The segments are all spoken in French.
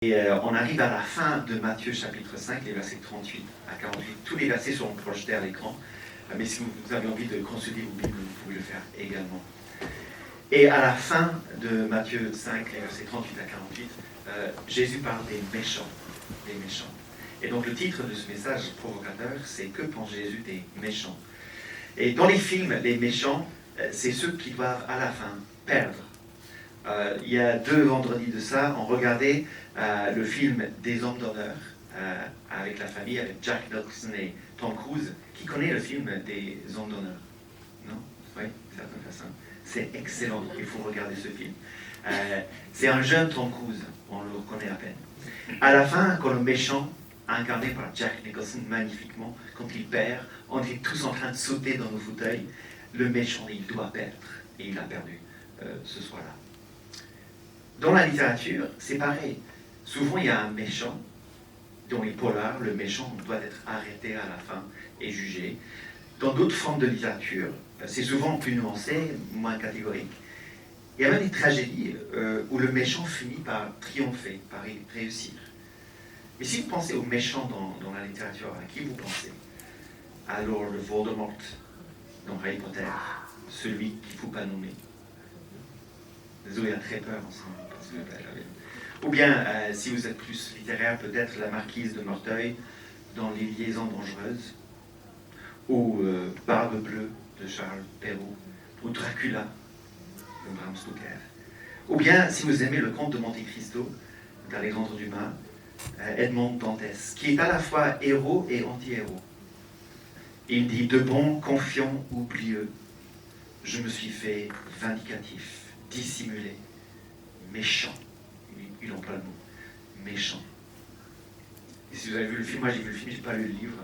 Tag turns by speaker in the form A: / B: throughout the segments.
A: Et on arrive à la fin de Matthieu chapitre 5, les versets 38 à 48. Tous les versets seront projetés à l'écran, mais si vous avez envie de consulter vos Bibles, vous pouvez le faire également. Et à la fin de Matthieu 5, les versets 38 à 48, Jésus parle des méchants. Des méchants. Et donc le titre de ce message provocateur, c'est « Que pense Jésus des méchants ?» Et dans les films, les méchants, c'est ceux qui doivent à la fin perdre. Il y a 2 vendredis de ça, on regardait le film Des hommes d'honneur avec la famille, avec Jack Nicholson et Tom Cruise. Qui connaît le film Des hommes d'honneur? Non? Oui, certaines personnes. C'est excellent, il faut regarder ce film. C'est un jeune Tom Cruise, on le reconnaît à peine. À la fin, quand le méchant, incarné par Jack Nicholson magnifiquement, quand il perd, on est tous en train de sauter dans nos fauteuils. Le méchant, il doit perdre, et il a perdu ce soir-là. Dans la littérature, c'est pareil. Souvent, il y a un méchant. Dans les polars, le méchant doit être arrêté à la fin et jugé. Dans d'autres formes de littérature, c'est souvent plus nuancé, moins catégorique. Il y a même des tragédies où le méchant finit par triompher, par réussir. Mais si vous pensez aux méchants dans la littérature, à qui vous pensez? Alors, le Voldemort dans Harry Potter, celui qu'il ne faut pas nommer. Désolé, il a très peur en ce moment. Ou bien, si vous êtes plus littéraire, peut-être la marquise de Merteuil dans Les liaisons dangereuses, ou Barbe bleue de Charles Perrault, ou Dracula de Bram Stoker. Ou bien, si vous aimez le conte de Monte Cristo d'Alexandre Dumas, Edmond Dantès, qui est à la fois héros et anti-héros. Il dit: de bon, confiant, oublieux, je me suis fait vindicatif, dissimulé, méchant. Il emploie le mot méchant. Et si vous avez vu le film, moi j'ai vu le film, je n'ai pas lu le livre,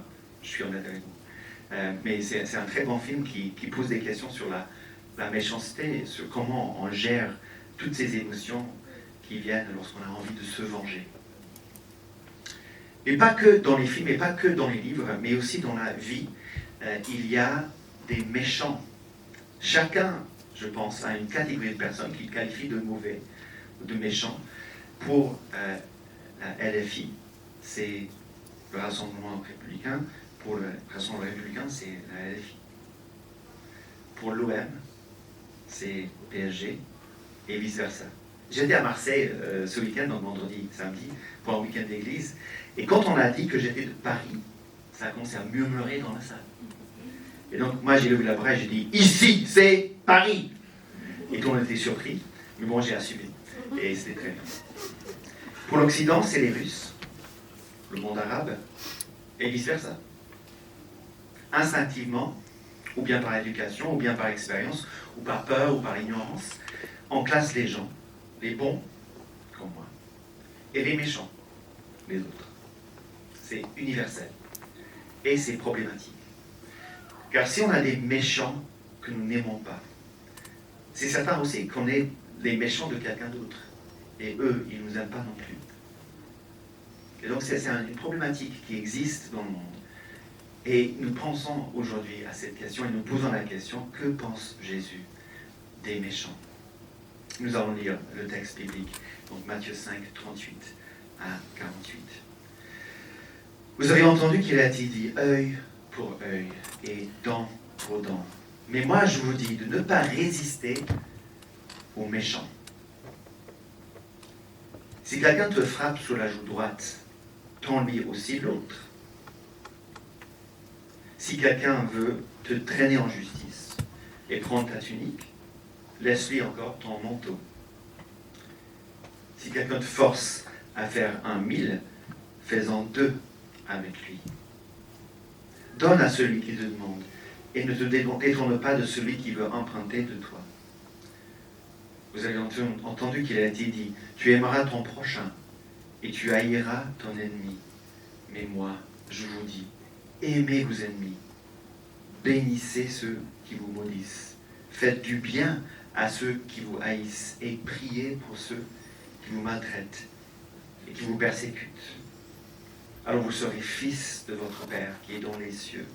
A: je suis honnête avec vous. Mais c'est un très bon film qui pose des questions sur la méchanceté, sur comment on gère toutes ces émotions qui viennent lorsqu'on a envie de se venger. Et pas que dans les films, et pas que dans les livres, mais aussi dans la vie, il y a des méchants. Chacun, je pense, a une catégorie de personnes qu'il qualifie de mauvais ou de méchants. Pour la LFI, c'est le Rassemblement républicain. Pour le Rassemblement républicain, c'est la LFI. Pour l'OM, c'est PSG, et vice-versa. J'étais à Marseille ce week-end, donc vendredi, samedi, pour un week-end d'église, et quand on a dit que j'étais de Paris, ça a commencé à murmurer dans la salle. Et donc, moi, j'ai levé la bras et j'ai dit « Ici, c'est Paris !» Et tout le monde était surpris, mais bon, j'ai assumé. Et c'était très bien. Pour l'Occident, c'est les Russes, le monde arabe, et vice-versa. Instinctivement, ou bien par éducation, ou bien par expérience, ou par peur, ou par ignorance, on classe les gens, les bons, comme moi, et les méchants, les autres. C'est universel. Et c'est problématique. Car si on a des méchants que nous n'aimons pas, c'est certain aussi qu'on est les méchants de quelqu'un d'autre. Et eux, ils ne nous aiment pas non plus. Et donc c'est une problématique qui existe dans le monde. Et nous pensons aujourd'hui à cette question et nous posons la question: que pense Jésus des méchants? Nous allons lire le texte biblique, donc Matthieu 5, 38 à 48. Vous avez entendu qu'il a été dit œil pour œil et dent pour dent. Mais moi je vous dis de ne pas résister aux méchants. Si quelqu'un te frappe sur la joue droite, tends-lui aussi l'autre. Si quelqu'un veut te traîner en justice et prendre ta tunique, laisse-lui encore ton manteau. Si quelqu'un te force à faire 1000, fais-en 2 avec lui. Donne à celui qui te demande et ne te détourne pas de celui qui veut emprunter de toi. Vous avez entendu qu'il a été dit: tu aimeras ton prochain et tu haïras ton ennemi. Mais moi, je vous dis, aimez vos ennemis, bénissez ceux qui vous maudissent, faites du bien à ceux qui vous haïssent et priez pour ceux qui vous maltraitent et qui vous persécutent. Alors vous serez fils de votre Père qui est dans les cieux,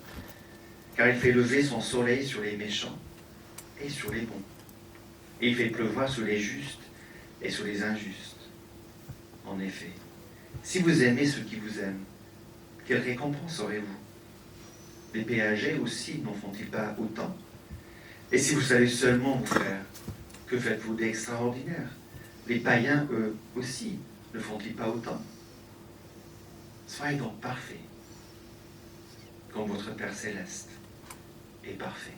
A: car il fait lever son soleil sur les méchants et sur les bons. Et il fait pleuvoir sur les justes et sur les injustes. En effet, Si vous aimez ceux qui vous aiment, quelle récompense aurez-vous? Les péagers aussi n'en font-ils pas autant? Et si vous savez seulement vous faire, que faites-vous d'extraordinaire? Les païens, eux aussi, ne font-ils pas autant? Soyez donc parfaits, comme votre Père céleste est parfait.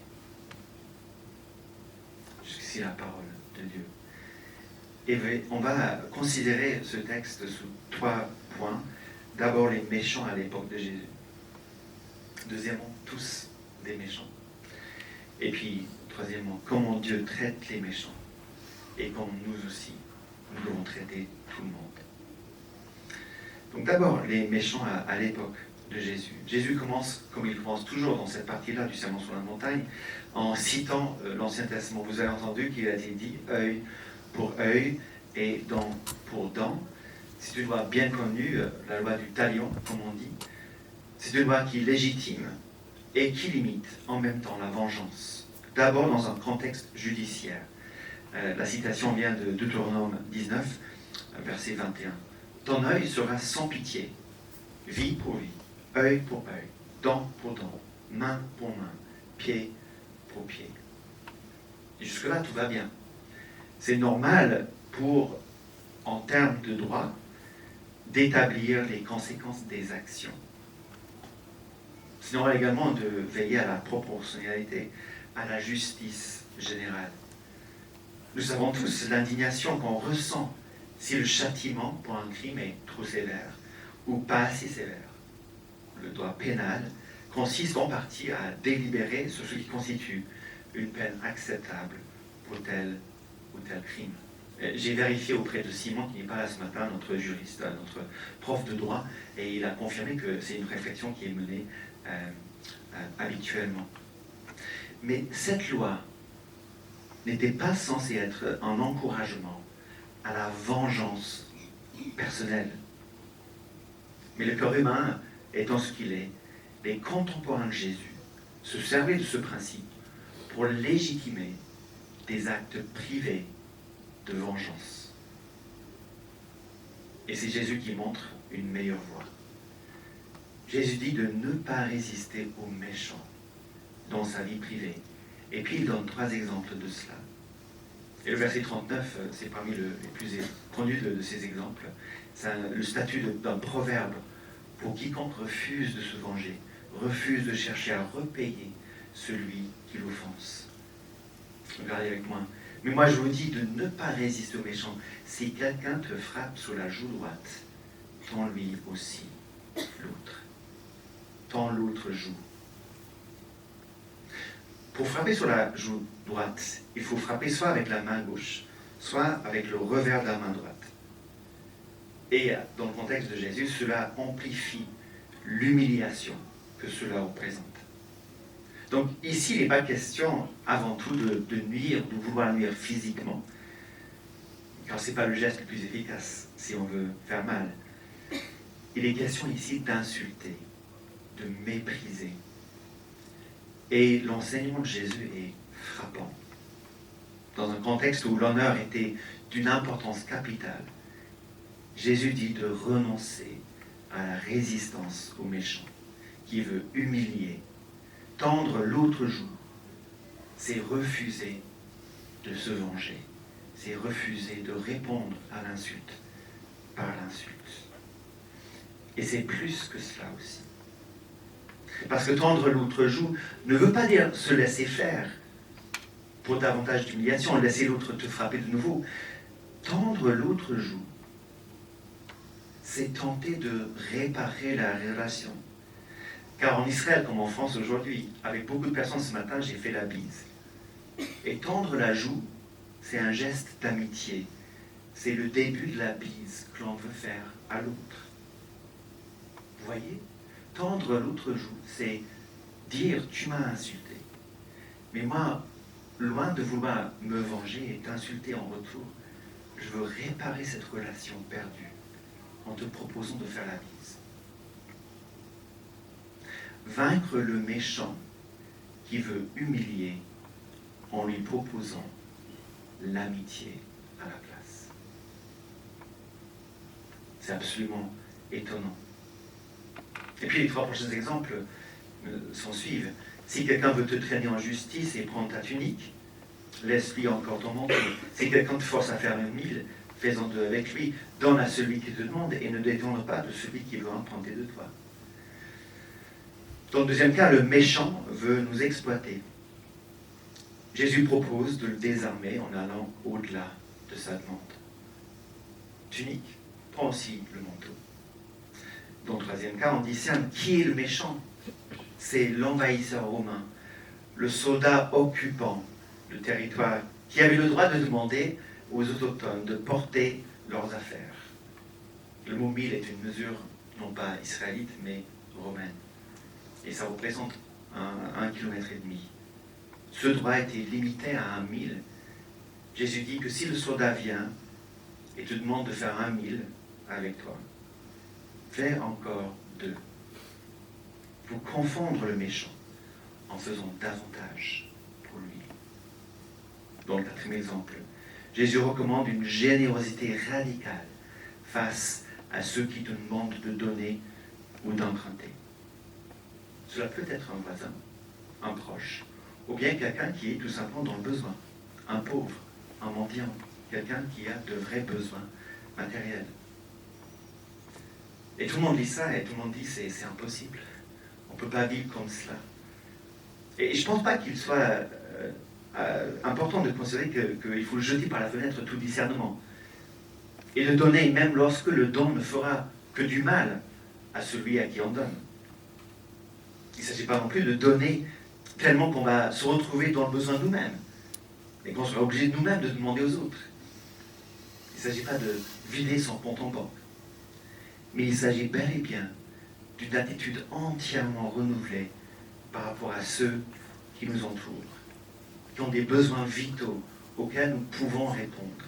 A: Jusqu'ici la parole de Dieu. Et on va considérer ce texte sous 3 points. D'abord, les méchants à l'époque de Jésus. Deuxièmement, tous des méchants. Et puis, troisièmement, comment Dieu traite les méchants. Et comment nous aussi, nous devons traiter tout le monde. Donc d'abord, les méchants à l'époque de Jésus. Jésus commence, comme il commence toujours dans cette partie-là du Sermon sur la montagne, en citant l'Ancien Testament. Vous avez entendu qu'il a été dit œil pour œil et dent pour dent. C'est une loi bien connue, la loi du talion, comme on dit. C'est une loi qui légitime et qui limite en même temps la vengeance. D'abord dans un contexte judiciaire. La citation vient de Deutéronome 19, verset 21. Ton œil sera sans pitié, vie pour vie, œil pour œil, dent pour dent, main pour main, pied pour pied. Et jusque-là, tout va bien. C'est normal pour, en termes de droit, d'établir les conséquences des actions. C'est normal également de veiller à la proportionnalité, à la justice générale. Nous savons tous l'indignation qu'on ressent si le châtiment pour un crime est trop sévère ou pas assez sévère. Le droit pénal consiste en partie à délibérer sur ce qui constitue une peine acceptable pour tel ou tel crime. J'ai vérifié auprès de Simon, qui n'est pas là ce matin, notre juriste, notre prof de droit, et il a confirmé que c'est une réflexion qui est menée habituellement. Mais cette loi n'était pas censée être un encouragement à la vengeance personnelle. Mais le cœur humain étant ce qu'il est, les contemporains de Jésus se servaient de ce principe pour légitimer des actes privés de vengeance. Et c'est Jésus qui montre une meilleure voie. Jésus dit de ne pas résister aux méchants dans sa vie privée. Et puis il donne 3 exemples de cela. Et le verset 39, c'est parmi les plus connus de ces exemples. C'est le statut d'un proverbe pour quiconque refuse de se venger, refuse de chercher à repayer celui qui l'offense. Regardez avec moi. Mais moi je vous dis de ne pas résister aux méchants. Si quelqu'un te frappe sur la joue droite, tends-lui aussi l'autre. Tends l'autre joue. Pour frapper sur la joue droite, il faut frapper soit avec la main gauche, soit avec le revers de la main droite. Et dans le contexte de Jésus, cela amplifie l'humiliation que cela représente. Donc ici, il n'est pas question avant tout de nuire, de vouloir nuire physiquement, car ce n'est pas le geste le plus efficace si on veut faire mal. Il est question ici d'insulter, de mépriser. Et l'enseignement de Jésus est frappant. Dans un contexte où l'honneur était d'une importance capitale, Jésus dit de renoncer à la résistance au méchant, qui veut humilier, tendre l'autre joue. C'est refuser de se venger, c'est refuser de répondre à l'insulte par l'insulte. Et c'est plus que cela aussi. Parce que tendre l'autre joue ne veut pas dire se laisser faire pour davantage d'humiliation, laisser l'autre te frapper de nouveau. Tendre l'autre joue, c'est tenter de réparer la relation. Car en Israël, comme en France aujourd'hui, avec beaucoup de personnes ce matin, j'ai fait la bise. Et tendre la joue, c'est un geste d'amitié. C'est le début de la bise que l'on veut faire à l'autre. Vous voyez ? Tendre l'autre joue, c'est dire « tu m'as insulté ». Mais moi, loin de vouloir me venger et t'insulter en retour, je veux réparer cette relation perdue en te proposant de faire la bise. Vaincre le méchant qui veut humilier en lui proposant l'amitié à la place. C'est absolument étonnant. Et puis les 3 prochains exemples s'en suivent. Si quelqu'un veut te traîner en justice et prendre ta tunique, laisse-lui encore ton manteau. Si quelqu'un te force à faire 1000, fais-en 2 avec lui. Donne à celui qui te demande et ne détourne pas de celui qui veut emprunter de toi. Dans le deuxième cas, le méchant veut nous exploiter. Jésus propose de le désarmer en allant au-delà de sa demande. Tunique, prends aussi le manteau. Dans le troisième cas, on discerne qui est le méchant. C'est l'envahisseur romain, le soldat occupant le territoire, qui avait le droit de demander aux autochtones de porter leurs affaires. Le mot 1000 est une mesure non pas israélite, mais romaine. Et ça représente 1,5 km. Ce droit était limité à 1000. Jésus dit que si le soldat vient et te demande de faire 1000 avec toi, fais encore 2. Vous confondre le méchant en faisant davantage pour lui. Dans le 4e exemple, Jésus recommande une générosité radicale face à ceux qui te demandent de donner ou d'emprunter. Cela peut être un voisin, un proche, ou bien quelqu'un qui est tout simplement dans le besoin, un pauvre, un mendiant, quelqu'un qui a de vrais besoins matériels. Et tout le monde lit ça et tout le monde dit c'est impossible. On ne peut pas vivre comme cela. Et je ne pense pas qu'il soit important de considérer qu'il faut jeter par la fenêtre tout discernement. Et de donner même lorsque le don ne fera que du mal à celui à qui on donne. Il ne s'agit pas non plus de donner tellement qu'on va se retrouver dans le besoin nous-mêmes. Et qu'on sera obligé de nous-mêmes de demander aux autres. Il ne s'agit pas de vider son compte en banque. Mais il s'agit bel et bien d'une attitude entièrement renouvelée par rapport à ceux qui nous entourent, qui ont des besoins vitaux auxquels nous pouvons répondre.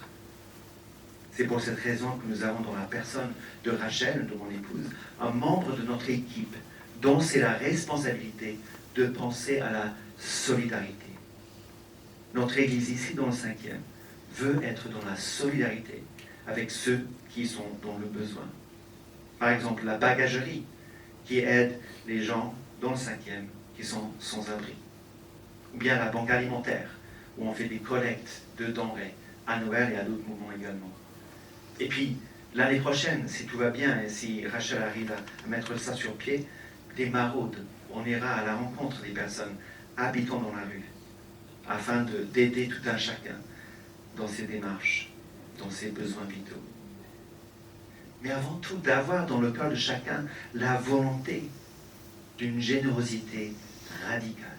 A: C'est pour cette raison que nous avons dans la personne de Rachel, de mon épouse, un membre de notre équipe dont c'est la responsabilité de penser à la solidarité. Notre Église ici dans le 5e veut être dans la solidarité avec ceux qui sont dans le besoin. Par exemple, la bagagerie qui aide les gens dans le 5e qui sont sans abri. Ou bien la banque alimentaire où on fait des collectes de denrées à Noël et à d'autres moments également. Et puis, l'année prochaine, si tout va bien et si Rachel arrive à mettre ça sur pied, des maraudes. On ira à la rencontre des personnes habitant dans la rue afin d'aider tout un chacun dans ses démarches, dans ses besoins vitaux. Mais avant tout, d'avoir dans le cœur de chacun la volonté d'une générosité radicale.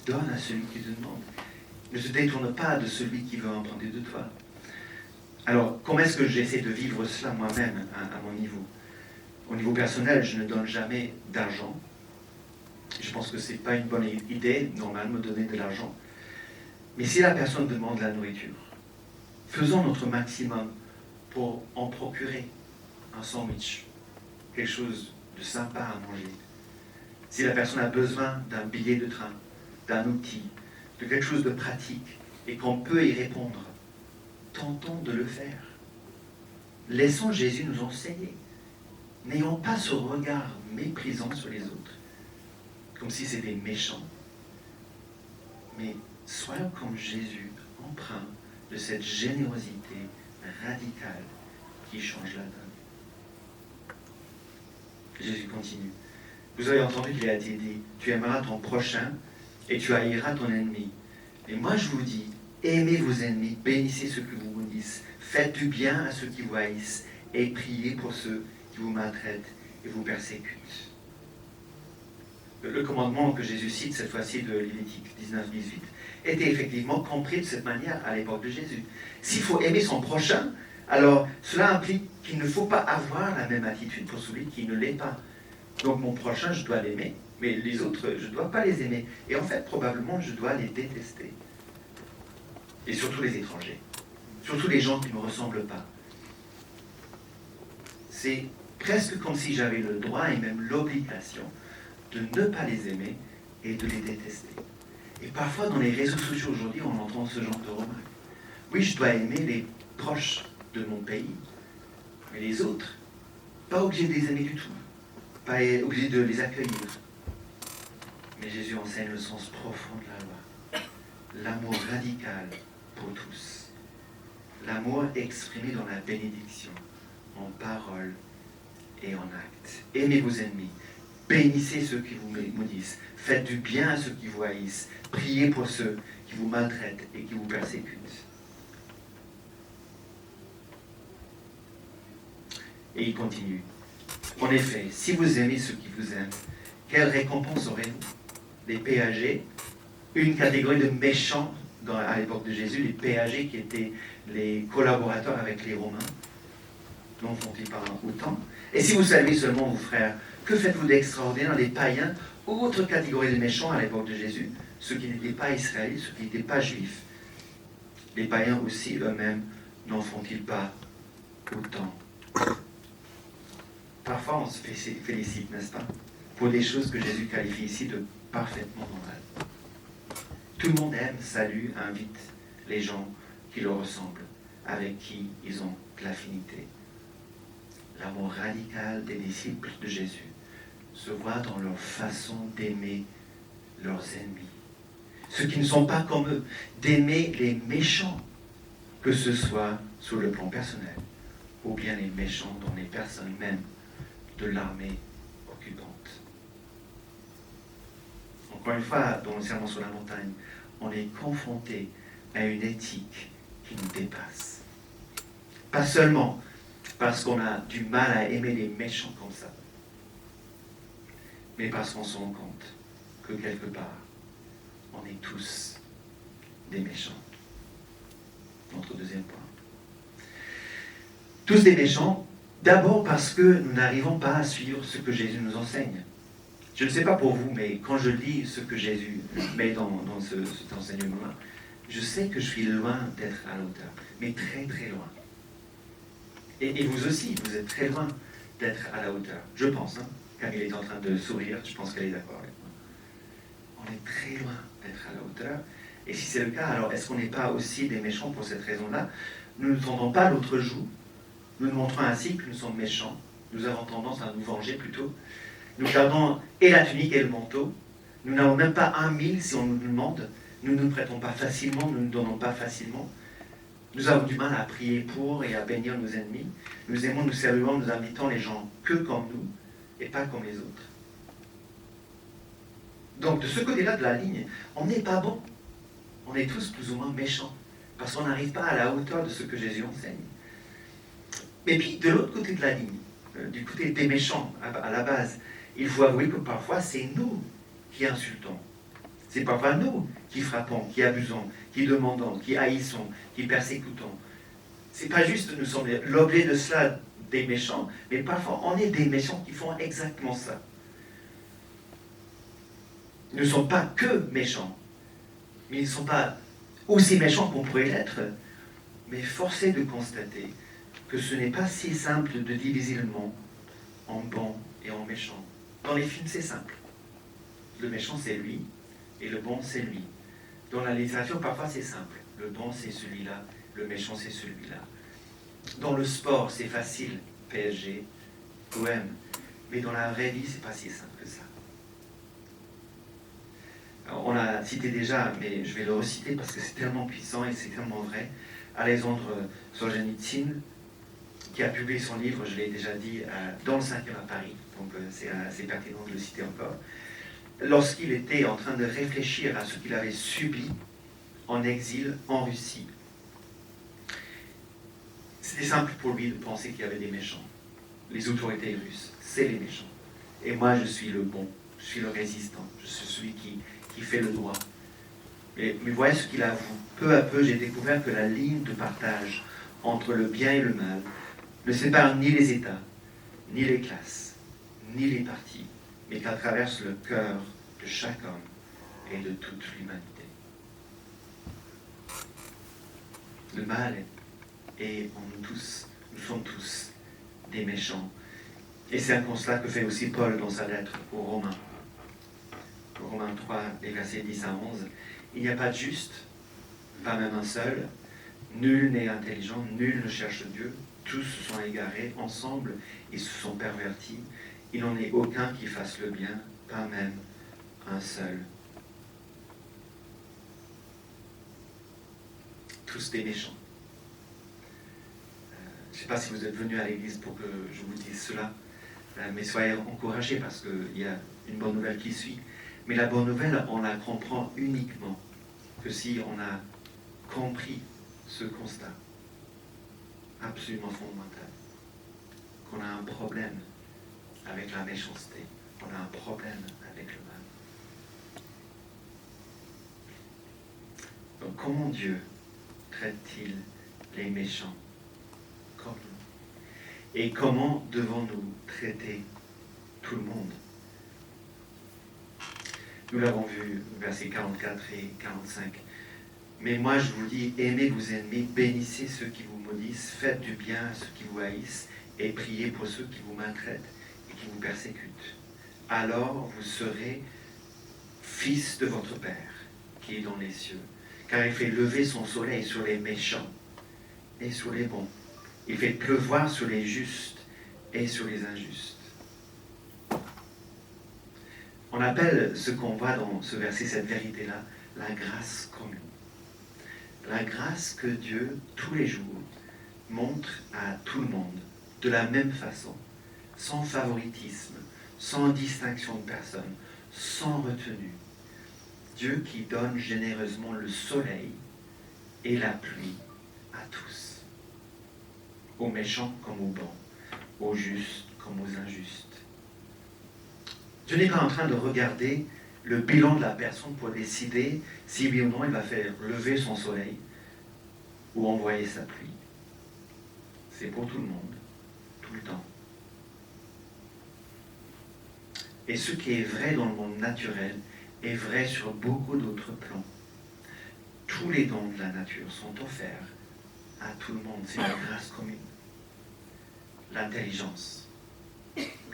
A: Donne à celui qui te demande. Ne te détourne pas de celui qui veut emprunter de toi. Alors, comment est-ce que j'essaie de vivre cela moi-même à mon niveau? Au niveau personnel, je ne donne jamais d'argent. Je pense que ce n'est pas une bonne idée, normalement, de donner de l'argent. Mais si la personne demande la nourriture, faisons notre maximum pour en procurer un sandwich, quelque chose de sympa à manger. Si la personne a besoin d'un billet de train, d'un outil, de quelque chose de pratique, et qu'on peut y répondre, tentons de le faire. Laissons Jésus nous enseigner. N'ayons pas ce regard méprisant sur les autres, comme si c'était méchant. Mais soyons comme Jésus, empreint de cette générosité radicale qui change la donne. Jésus continue. Vous avez entendu qu'il a été dit, tu aimeras ton prochain et tu haïras ton ennemi. Et moi je vous dis, aimez vos ennemis, bénissez ceux qui vous maudissent, faites du bien à ceux qui vous haïssent et priez pour ceux qui vous maltraitent et vous persécutent. Le commandement que Jésus cite cette fois-ci de Lévitique 19-18 était effectivement compris de cette manière à l'époque de Jésus. S'il faut aimer son prochain, alors cela implique qu'il ne faut pas avoir la même attitude pour celui qui ne l'est pas. Donc mon prochain, je dois l'aimer, mais les autres, je ne dois pas les aimer. Et en fait, probablement, je dois les détester. Et surtout les étrangers. Surtout les gens qui ne me ressemblent pas. C'est presque comme si j'avais le droit et même l'obligation de ne pas les aimer et de les détester. Et parfois, dans les réseaux sociaux aujourd'hui, on entend ce genre de remarques. Oui, je dois aimer les proches de mon pays, mais les autres, pas obligé de les aimer du tout, pas obligé de les accueillir. Mais Jésus enseigne le sens profond de la loi, l'amour radical pour tous, l'amour exprimé dans la bénédiction, en parole et en acte. Aimez vos ennemis, bénissez ceux qui vous maudissent, faites du bien à ceux qui vous haïssent, priez pour ceux qui vous maltraitent et qui vous persécutent. Et il continue. En effet, si vous aimez ceux qui vous aiment, quelle récompense aurez-vous? Les péagers, une catégorie de méchants à l'époque de Jésus, les péagers qui étaient les collaborateurs avec les Romains, n'en font-ils pas autant? Et si vous saviez seulement, vos frères, que faites-vous d'extraordinaire? Les païens, autre catégorie de méchants à l'époque de Jésus, ceux qui n'étaient pas israélites, ceux qui n'étaient pas juifs. Les païens aussi, eux-mêmes, n'en font-ils pas autant? Parfois, on se félicite, n'est-ce pas, pour des choses que Jésus qualifie ici de parfaitement normales. Tout le monde aime, salue, invite les gens qui leur ressemblent, avec qui ils ont de l'affinité. L'amour radical des disciples de Jésus se voit dans leur façon d'aimer leurs ennemis. Ceux qui ne sont pas comme eux, d'aimer les méchants, que ce soit sur le plan personnel, ou bien les méchants dans les personnes mêmes de l'armée occupante. Encore une fois, dans le Sermon sur la montagne, on est confronté à une éthique qui nous dépasse. Pas seulement parce qu'on a du mal à aimer les méchants comme ça, mais parce qu'on se rend compte que quelque part, on est tous des méchants. Notre deuxième point. Tous des méchants, d'abord parce que nous n'arrivons pas à suivre ce que Jésus nous enseigne. Je ne sais pas pour vous, mais quand je lis ce que Jésus met dans cet enseignement-là, je sais que je suis loin d'être à la hauteur, mais très très loin. Et vous aussi, vous êtes très loin d'être à la hauteur. Je pense, Camille est en train de sourire, je pense qu'elle est d'accord avec moi. On est très loin d'être à la hauteur. Et si c'est le cas, alors est-ce qu'on n'est pas aussi des méchants pour cette raison-là? Nous ne tendons pas l'autre joue. Nous nous montrons ainsi que nous sommes méchants. Nous avons tendance à nous venger plutôt. Nous gardons et la tunique et le manteau. Nous n'avons même pas 1000 si on nous demande. Nous ne nous prêtons pas facilement, nous ne donnons pas facilement. Nous avons du mal à prier pour et à bénir nos ennemis. Nous aimons, nous saluons, nous invitons les gens que comme nous et pas comme les autres. Donc de ce côté-là de la ligne, on n'est pas bon. On est tous plus ou moins méchants parce qu'on n'arrive pas à la hauteur de ce que Jésus enseigne. Mais puis de l'autre côté de la ligne, du côté des méchants à la base, il faut avouer que parfois c'est nous qui insultons. C'est parfois nous qui frappons, qui abusons, qui demandons, qui haïssons, qui persécutons. C'est pas juste nous sommes l'objet de cela des méchants, mais parfois on est des méchants qui font exactement ça. Ils ne sont pas que méchants, mais ils ne sont pas aussi méchants qu'on pourrait l'être, mais forcé de constater que ce n'est pas si simple de diviser le monde en bon et en méchant. Dans les films, c'est simple. Le méchant, c'est lui, et le bon, c'est lui. Dans la littérature, parfois, c'est simple. Le bon, c'est celui-là, le méchant, c'est celui-là. Dans le sport, c'est facile. PSG, OM. Mais dans la vraie vie, c'est pas si simple que ça. Alors, on l'a cité déjà, mais je vais le reciter parce que c'est tellement puissant et c'est tellement vrai. Alexandre Solzhenitsyn, qui a publié son livre, je l'ai déjà dit, dans le 5e à Paris, donc c'est assez pertinent de le citer encore, lorsqu'il était en train de réfléchir à ce qu'il avait subi en exil en Russie. C'était simple pour lui de penser qu'il y avait des méchants. Les autorités russes, c'est les méchants. Et moi, je suis le bon, je suis le résistant, je suis celui qui fait le droit. Mais voyez ce qu'il avoue. Peu à peu, j'ai découvert que la ligne de partage entre le bien et le mal ne sépare ni les États, ni les classes, ni les partis, mais qu'elle traverse le cœur de chaque homme et de toute l'humanité. Le mal est en nous tous. Nous sommes tous des méchants. Et c'est un constat que fait aussi Paul dans sa lettre aux Romains. Romains 3, les versets 10 à 11. Il n'y a pas de juste, pas même un seul, Nul n'est intelligent, nul ne cherche Dieu. Tous se sont égarés, ensemble ils se sont pervertis. Il n'en est aucun qui fasse le bien, pas même un seul. Tous des méchants. Je ne sais pas si vous êtes venus à l'église pour que je vous dise cela, mais soyez encouragés parce qu'il y a une bonne nouvelle qui suit. Mais la bonne nouvelle, on la comprend uniquement que si on a compris ce constat absolument fondamental, qu'on a un problème avec la méchanceté, on a un problème avec le mal. Donc comment Dieu traite-t-il les méchants comme nous? Et comment devons-nous traiter tout le monde? Nous l'avons vu, versets 44 et 45. Mais moi je vous dis, aimez vos ennemis, bénissez ceux qui vous maudissent, faites du bien à ceux qui vous haïssent, et priez pour ceux qui vous maltraitent et qui vous persécutent. Alors vous serez fils de votre Père qui est dans les cieux, car il fait lever son soleil sur les méchants et sur les bons. Il fait pleuvoir sur les justes et sur les injustes. On appelle ce qu'on voit dans ce verset, cette vérité-là, la grâce commune. La grâce que Dieu, tous les jours, montre à tout le monde, de la même façon, sans favoritisme, sans distinction de personne, sans retenue. Dieu qui donne généreusement le soleil et la pluie à tous, aux méchants comme aux bons, aux justes comme aux injustes. Dieu n'est pas en train de regarder le bilan de la personne pour décider si oui ou non il va faire lever son soleil ou envoyer sa pluie. C'est pour tout le monde, tout le temps. Et ce qui est vrai dans le monde naturel est vrai sur beaucoup d'autres plans. Tous les dons de la nature sont offerts à tout le monde. C'est la grâce commune. L'intelligence,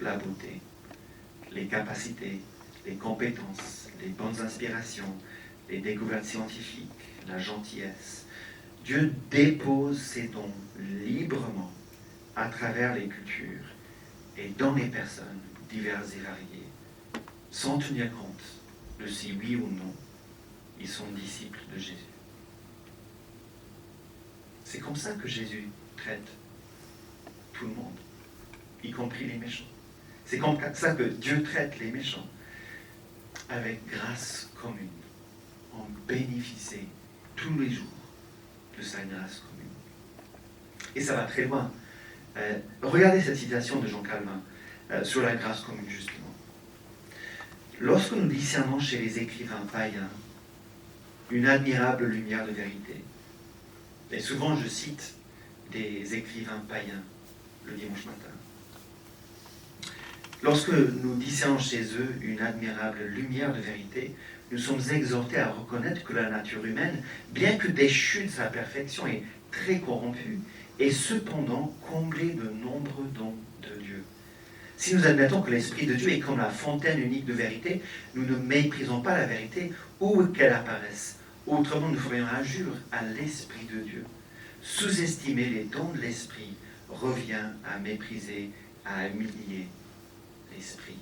A: la beauté, les capacités, les compétences, les bonnes inspirations, les découvertes scientifiques, la gentillesse. Dieu dépose ses dons librement à travers les cultures et dans les personnes diverses et variées, sans tenir compte de si oui ou non ils sont disciples de Jésus. C'est comme ça que Jésus traite tout le monde, y compris les méchants. C'est comme ça que Dieu traite les méchants, avec grâce commune. On bénéficie tous les jours de sa grâce commune. Et ça va très loin. Regardez cette citation de Jean Calvin sur la grâce commune, justement. Lorsque nous discernons chez les écrivains païens une admirable lumière de vérité, et souvent je cite des écrivains païens le dimanche matin, lorsque nous discernons chez eux une admirable lumière de vérité, nous sommes exhortés à reconnaître que la nature humaine, bien que déchue de sa perfection et très corrompue, est cependant comblée de nombreux dons de Dieu. Si nous admettons que l'Esprit de Dieu est comme la fontaine unique de vérité, nous ne méprisons pas la vérité où qu'elle apparaisse. Autrement, nous ferions injure à l'Esprit de Dieu. Sous-estimer les dons de l'Esprit revient à mépriser, à humilier l'Esprit.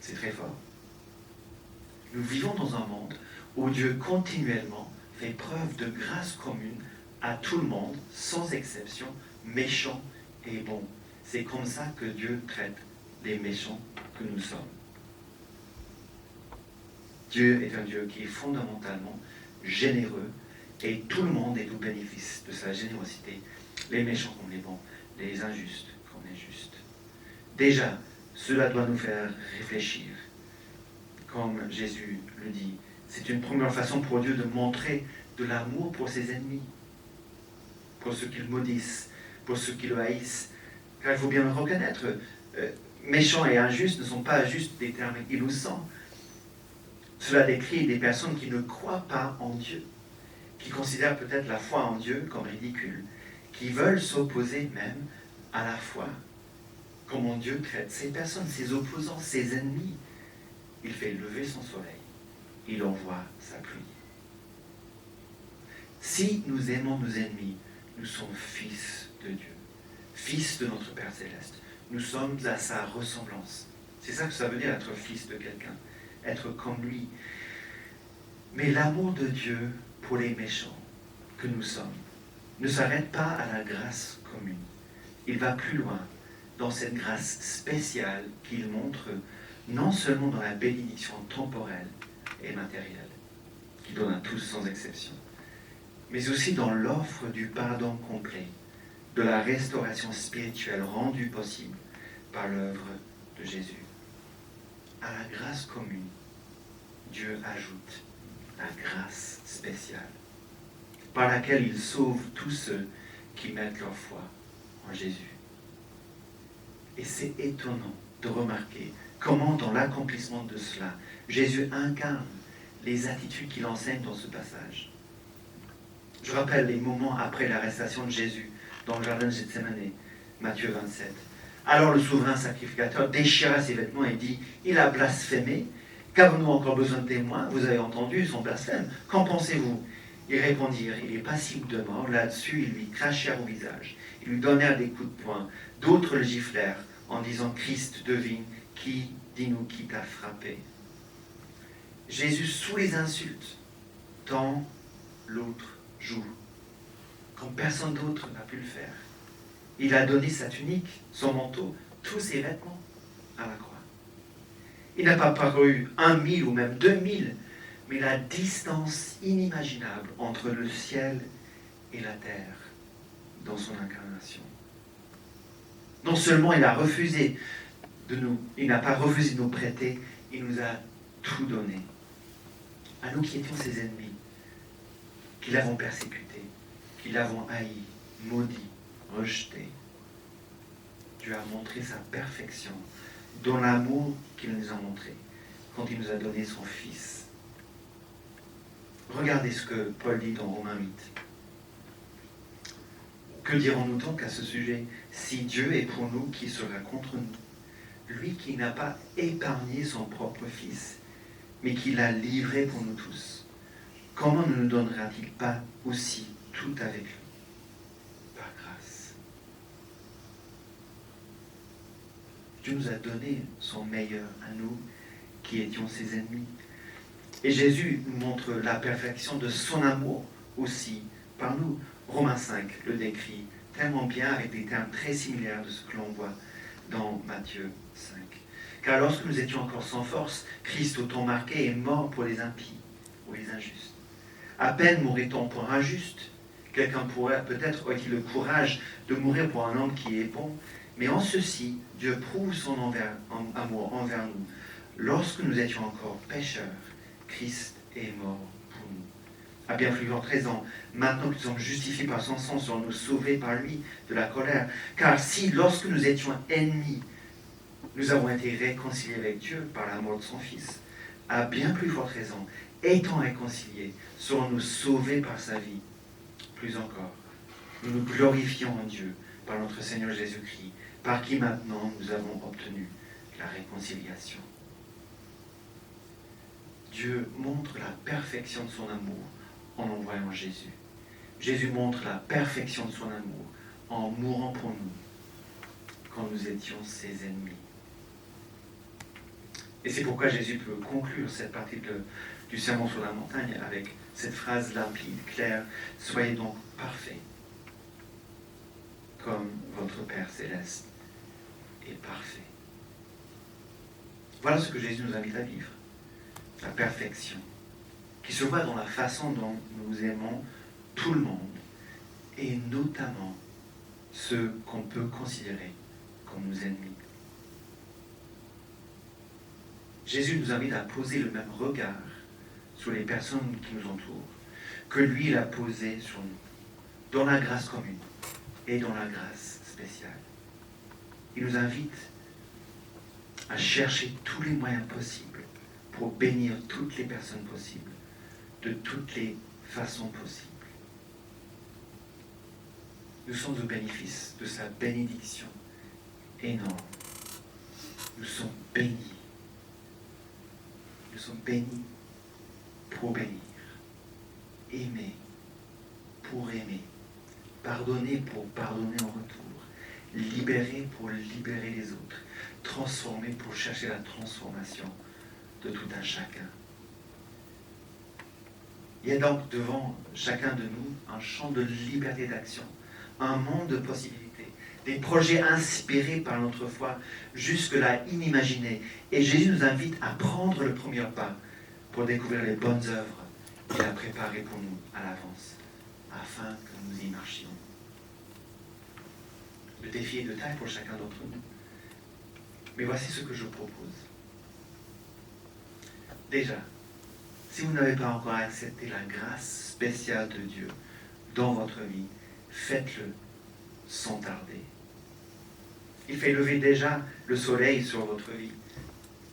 A: C'est très fort. Nous vivons dans un monde où Dieu continuellement fait preuve de grâce commune à tout le monde, sans exception, méchants et bons. C'est comme ça que Dieu traite les méchants que nous sommes. Dieu est un Dieu qui est fondamentalement généreux et tout le monde est au bénéfice de sa générosité, les méchants comme les bons, les injustes comme les justes. Déjà, cela doit nous faire réfléchir. Comme Jésus le dit, c'est une première façon pour Dieu de montrer de l'amour pour ses ennemis, pour ceux qui le maudissent, pour ceux qui le haïssent. Car il faut bien le reconnaître, méchants et injustes ne sont pas juste des termes innocents. Cela décrit des personnes qui ne croient pas en Dieu, qui considèrent peut-être la foi en Dieu comme ridicule, qui veulent s'opposer même à la foi. Comment Dieu traite ces personnes, ses opposants, ses ennemis. Il fait lever son soleil, il envoie sa pluie. Si nous aimons nos ennemis, nous sommes fils de Dieu, fils de notre Père Céleste. Nous sommes à sa ressemblance. C'est ça que ça veut dire être fils de quelqu'un, être comme lui. Mais l'amour de Dieu pour les méchants que nous sommes ne s'arrête pas à la grâce commune. Il va plus loin dans cette grâce spéciale qu'il montre non seulement dans la bénédiction temporelle et matérielle, qu'il donne à tous sans exception, mais aussi dans l'offre du pardon complet, de la restauration spirituelle rendue possible par l'œuvre de Jésus. À la grâce commune, Dieu ajoute la grâce spéciale, par laquelle il sauve tous ceux qui mettent leur foi en Jésus. Et c'est étonnant de remarquer comment, dans l'accomplissement de cela, Jésus incarne les attitudes qu'il enseigne dans ce passage. Je rappelle les moments après l'arrestation de Jésus dans le jardin de Gethsémani, Matthieu 27. Alors le souverain sacrificateur déchira ses vêtements et dit « Il a blasphémé. Qu'avons-nous encore besoin de témoins? Vous avez entendu son blasphème. Qu'en pensez-vous » Ils répondirent « Il est passible de mort. » Là-dessus, ils lui crachèrent au visage. Ils lui donnèrent des coups de poing. D'autres le giflèrent en disant « Christ, devine, dis-nous qui t'a frappé. » Jésus, sous les insultes, tend l'autre joue, comme personne d'autre n'a pu le faire. Il a donné sa tunique, son manteau, tous ses vêtements à la croix. Il n'a pas paru 1000 ou même 2000, mais la distance inimaginable entre le ciel et la terre dans son incarnation. Non seulement il a refusé il n'a pas refusé de nous prêter, il nous a tout donné. À nous qui étions ses ennemis, qui l'avons persécuté, qui l'avons haï, maudit, rejeté. Dieu a montré sa perfection dans l'amour qu'il nous a montré quand il nous a donné son Fils. Regardez ce que Paul dit dans Romains 8. Que dirons-nous donc à ce sujet? Si Dieu est pour nous, qui sera contre nous? Lui qui n'a pas épargné son propre Fils, mais qui l'a livré pour nous tous, comment ne nous donnera-t-il pas aussi tout avec lui? Par grâce. Dieu nous a donné son meilleur à nous qui étions ses ennemis. Et Jésus nous montre la perfection de son amour aussi par nous. Romains 5 le décrit tellement bien avec des termes très similaires de ce que l'on voit dans Matthieu 5. Car lorsque nous étions encore sans force, Christ, au temps marqué, est mort pour les impies ou les injustes. À peine mourrait-on pour un juste. Quelqu'un pourrait peut-être aurait-il le courage de mourir pour un homme qui est bon. Mais en ceci, Dieu prouve son amour envers nous. Lorsque nous étions encore pécheurs, Christ est mort pour nous. À bien plus forte raison, maintenant que nous sommes justifiés par son sang, serons-nous sauvés par lui de la colère. Car si, lorsque nous étions ennemis, nous avons été réconciliés avec Dieu par la mort de son Fils, à bien plus forte raison, étant réconciliés, serons-nous sauvés par sa vie. Plus encore, nous nous glorifions en Dieu par notre Seigneur Jésus-Christ, par qui maintenant nous avons obtenu la réconciliation. Dieu montre la perfection de son amour en envoyant Jésus. Jésus montre la perfection de son amour en mourant pour nous quand nous étions ses ennemis. Et c'est pourquoi Jésus peut conclure cette partie du sermon sur la montagne avec cette phrase limpide, claire: « Soyez donc parfaits, comme votre Père Céleste est parfait. » Voilà ce que Jésus nous invite à vivre. La perfection, qui se voit dans la façon dont nous aimons tout le monde, et notamment ceux qu'on peut considérer comme nos ennemis. Jésus nous invite à poser le même regard sur les personnes qui nous entourent que lui il a posé sur nous, dans la grâce commune et dans la grâce spéciale. Il nous invite à chercher tous les moyens possibles pour bénir toutes les personnes possibles, de toutes les façons possibles. Nous sommes au bénéfice de sa bénédiction énorme. Nous sommes bénis. Nous sommes bénis pour bénir, aimer pour aimer, pardonner pour pardonner en retour, libérer pour libérer les autres, transformer pour chercher la transformation de tout un chacun. Il y a donc devant chacun de nous un champ de liberté d'action, un monde de possibilités, des projets inspirés par notre foi, jusque-là inimaginés. Et Jésus nous invite à prendre le premier pas pour découvrir les bonnes œuvres qu'il a préparées pour nous à l'avance, afin que nous y marchions. Le défi est de taille pour chacun d'entre nous. Mais voici ce que je propose. Déjà, si vous n'avez pas encore accepté la grâce spéciale de Dieu dans votre vie, faites-le sans tarder. Il fait lever déjà le soleil sur votre vie.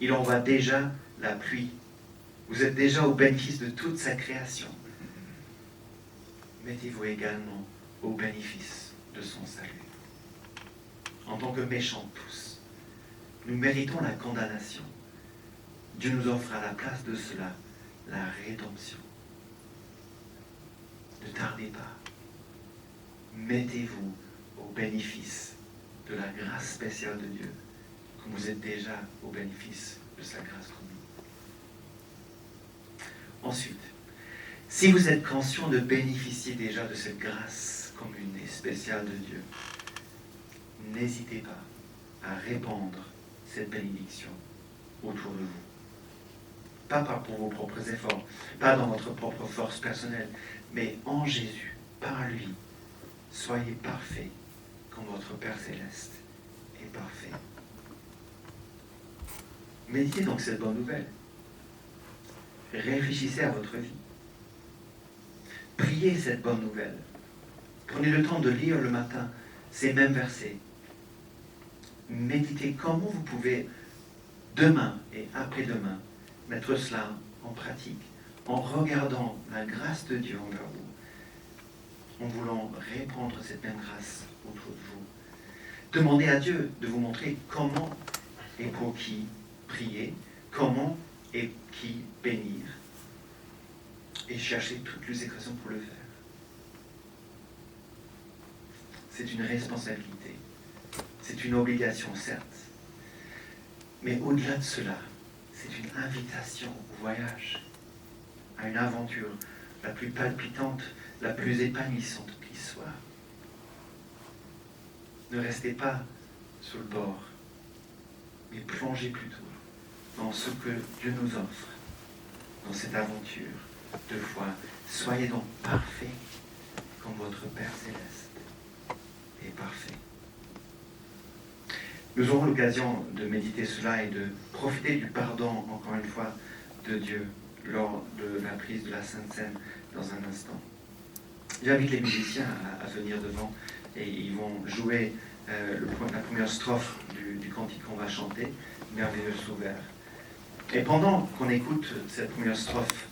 A: Il envoie déjà la pluie. Vous êtes déjà au bénéfice de toute sa création. Mettez-vous également au bénéfice de son salut. En tant que méchants tous, nous méritons la condamnation. Dieu nous offre à la place de cela la rédemption. Ne tardez pas. Mettez-vous au bénéfice de la grâce spéciale de Dieu, comme vous êtes déjà au bénéfice de sa grâce commune. Ensuite, si vous êtes conscient de bénéficier déjà de cette grâce commune et spéciale de Dieu, n'hésitez pas à répandre cette bénédiction autour de vous. Pas pour vos propres efforts, pas dans votre propre force personnelle, mais en Jésus, par lui. Soyez parfaits comme votre Père Céleste est parfait. Méditez donc cette bonne nouvelle. Réfléchissez à votre vie. Priez cette bonne nouvelle. Prenez le temps de lire le matin ces mêmes versets. Méditez comment vous pouvez, demain et après-demain, mettre cela en pratique, en regardant la grâce de Dieu envers vous, en voulant répandre cette même grâce autour de vous. Demandez à Dieu de vous montrer comment et pour qui prier, comment et qui bénir, et cherchez toutes les occasions pour le faire. C'est une responsabilité, c'est une obligation, certes, mais au-delà de cela, c'est une invitation au voyage, à une aventure la plus palpitante, la plus épanouissante qui soit. Ne restez pas sur le bord, mais plongez plutôt dans ce que Dieu nous offre, dans cette aventure de foi. Soyez donc parfaits comme votre Père Céleste est parfait. Nous aurons l'occasion de méditer cela et de profiter du pardon, encore une fois, de Dieu lors de la prise de la Sainte Seine dans un instant. J'invite les musiciens à venir devant et ils vont jouer la première strophe du cantique qu'on va chanter, Merveilleux Sauveur. Et pendant qu'on écoute cette première strophe